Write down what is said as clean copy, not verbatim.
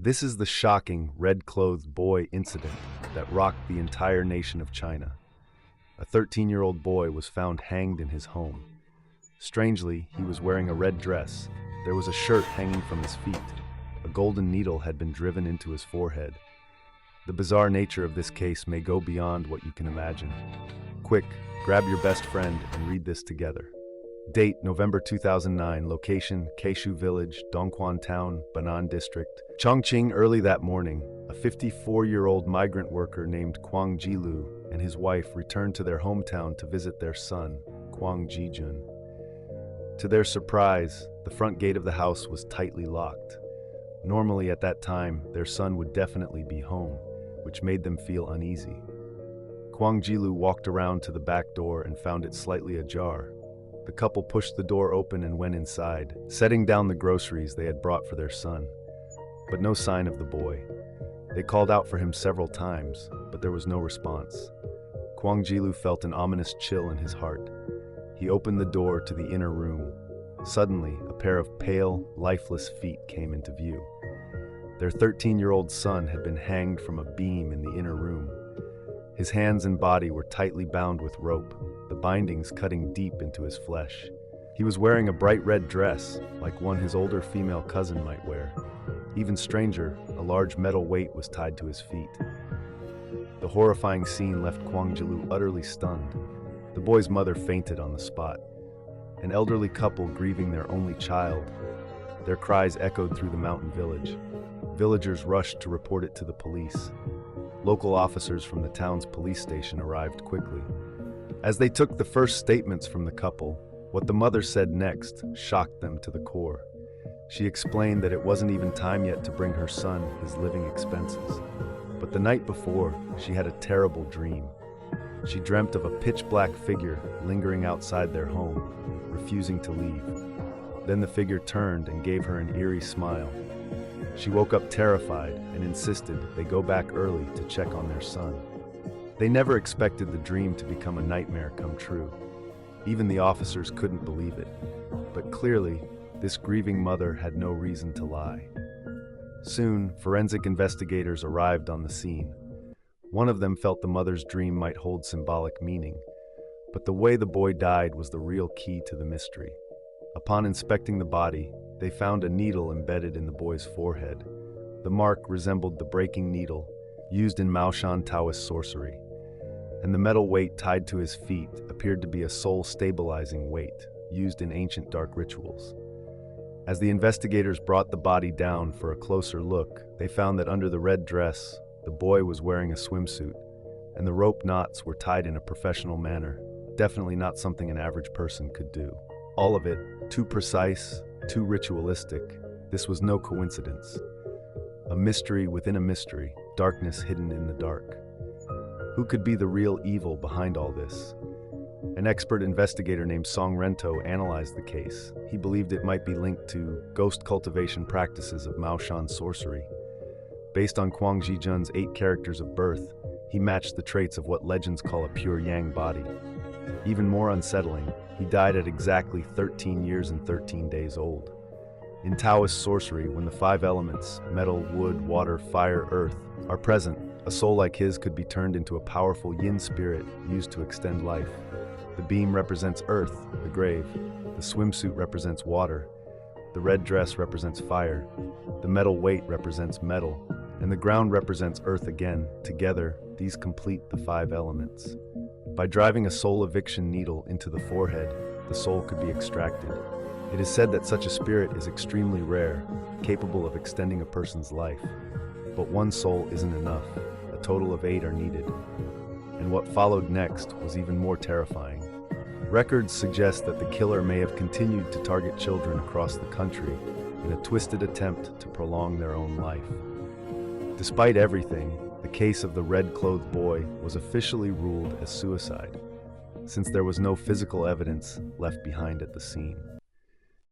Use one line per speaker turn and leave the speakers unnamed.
This is the shocking red-clothed boy incident that rocked the entire nation of China. A 13-year-old boy was found hanged in his home. Strangely, he was wearing a red dress. There was a shirt hanging from his feet. A golden needle had been driven into his forehead. The bizarre nature of this case may go beyond what you can imagine. Quick, grab your best friend and read this together. Date, November 2009. Location, Keishu Village, Dongquan Town, Banan District. Chongqing. Early that morning, a 54-year-old migrant worker named Kwang Jilu and his wife returned to their hometown to visit their son, Kwang Jijun. To their surprise, the front gate of the house was tightly locked. Normally at that time, their son would definitely be home, which made them feel uneasy. Kwang Jilu walked around to the back door and found it slightly ajar. The couple pushed the door open and went inside, setting down the groceries they had brought for their son. But no sign of the boy. They called out for him several times, but there was no response. Kwang Jilu felt an ominous chill in his heart. He opened the door to the inner room. Suddenly, a pair of pale, lifeless feet came into view. Their 13-year-old son had been hanged from a beam in the inner room. His hands and body were tightly bound with rope, the bindings cutting deep into his flesh. He was wearing a bright red dress, like one his older female cousin might wear. Even stranger, a large metal weight was tied to his feet. The horrifying scene left Kwang Jilu utterly stunned. The boy's mother fainted on the spot. An elderly couple grieving their only child. Their cries echoed through the mountain village. Villagers rushed to report it to the police. Local officers from the town's police station arrived quickly. As they took the first statements from the couple, what the mother said next shocked them to the core. She explained that it wasn't even time yet to bring her son his living expenses. But the night before, she had a terrible dream. She dreamt of a pitch-black figure lingering outside their home, refusing to leave. Then the figure turned and gave her an eerie smile. She woke up terrified and insisted they go back early to check on their son. They never expected the dream to become a nightmare come true. Even the officers couldn't believe it. But clearly, this grieving mother had no reason to lie. Soon, forensic investigators arrived on the scene. One of them felt the mother's dream might hold symbolic meaning, but the way the boy died was the real key to the mystery. Upon inspecting the body, they found a needle embedded in the boy's forehead. The mark resembled the breaking needle used in Maoshan Taoist sorcery, and the metal weight tied to his feet appeared to be a soul-stabilizing weight used in ancient dark rituals. As the investigators brought the body down for a closer look, they found that under the red dress, the boy was wearing a swimsuit, and the rope knots were tied in a professional manner, definitely not something an average person could do. All of it, too precise, too ritualistic. This was no coincidence. A mystery within a mystery, darkness hidden in the dark. Who could be the real evil behind all this? An expert investigator named Song Rento analyzed the case. He believed it might be linked to ghost cultivation practices of Maoshan sorcery. Based on Kwang Jijun's 8 characters of birth, he matched the traits of what legends call a pure yang body. Even more unsettling, he died at exactly 13 years and 13 days old. In Taoist sorcery, when the 5 elements, metal, wood, water, fire, earth, are present, a soul like his could be turned into a powerful yin spirit used to extend life. The beam represents earth, the grave. The swimsuit represents water. The red dress represents fire. The metal weight represents metal. And the ground represents earth again. Together, these complete the 5 elements. By driving a soul eviction needle into the forehead, the soul could be extracted. It is said that such a spirit is extremely rare, capable of extending a person's life. But one soul isn't enough. A total of 8 are needed. And what followed next was even more terrifying. Records suggest that the killer may have continued to target children across the country in a twisted attempt to prolong their own life. Despite everything, the case of the red-clothed boy was officially ruled as suicide, since there was no physical evidence left behind at the scene.